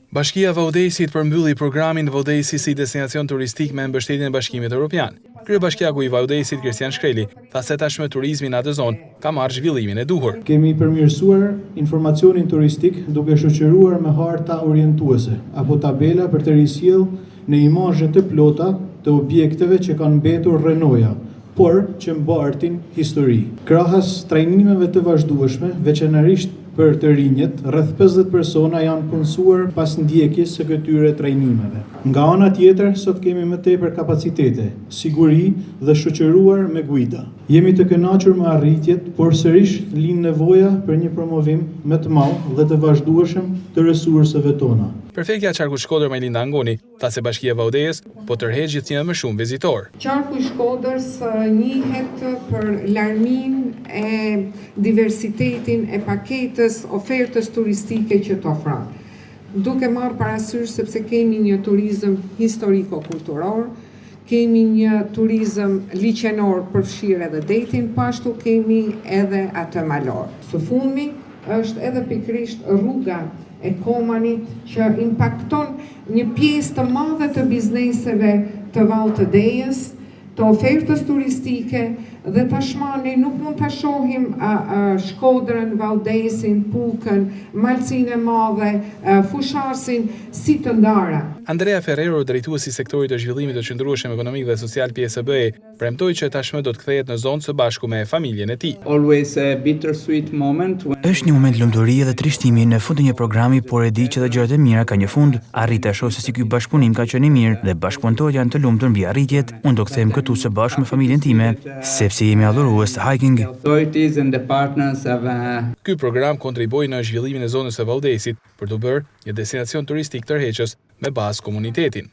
Bashkia Vaudesit përmbylli programin Vaudesi si destinacion turistik me mbështetjen e Bashkimit Evropian. Kryebashkiaku i Vaudesit, Kristian Shkreli, tha se tashmë turizmi në atë zonë ka marrë zhvillimin e duhur. Kemi përmirësuar informacionin turistik duke shoqëruar me harta orientuese apo tabela për të risjell në imazhe të plota të objekteve që kanë mbetur rrenoja, por që mbartin histori. Krahas trajnimeve të vazhdueshme, veçanërisht për të rinjët, rreth 50 persona janë punësuar pas ndjekjes së këtyre trajnimeve. Nga ana tjetër, sot kemi më tepër kapacitete, siguri dhe shoqëruar me guida. Jemi të kënaqur me arritjet, por sërish lind nevoja për një promovim më të madh dhe të vazhdueshëm të resurseve tona. Prefektja e Qarkut Shkodër Majlinda Angoni tha se Bashkia Vaudes po tërheq gjithnjë më shumë vizitor. Qarku i Shkodrës njihet për larmin e diversitetin e paketës ofertës turistike që të ofron. Duke marrë parasysh sepse kemi një turizëm historiko-kulturor, kemi një turizëm liqenor përfshirë edhe detin, pashtu kemi edhe atë malor. Së fundmi është edhe pikërisht rruga e Komanit që impakton një pjesë të madhe të bizneseve të Vallë të Dejës, të ofertës turistike dhe tashmë ne nuk mund ta shohim Shkodrën, Vaudesin, Pukën, Malcinë e Madhe, Fushasin si të ndara. Andrea Ferrero, drejtuesi i sektorit të zhvillimit të qëndrueshëm ekonomik dhe social PSB-e, premtoi që tashmë do të kthehet në zonë së bashku me familjen e tij. Është një moment lumturie dhe trishtimi në fund të një programi, por e di që edhe gjërat e mira ka një fund. Arrita shoh se si ky bashkëpunim ka qenë i mirë dhe bashkëpunëtorët janë të lumtur mbi arritjet. Unë do kthehem këtu së bashku me familjen time, sepse jemi adhurues të hiking. Ky program kontriboi në zhvillimin e zonës së Vaudesit për të bërë një destinacion turistik tërheqës me bazë komunitetin.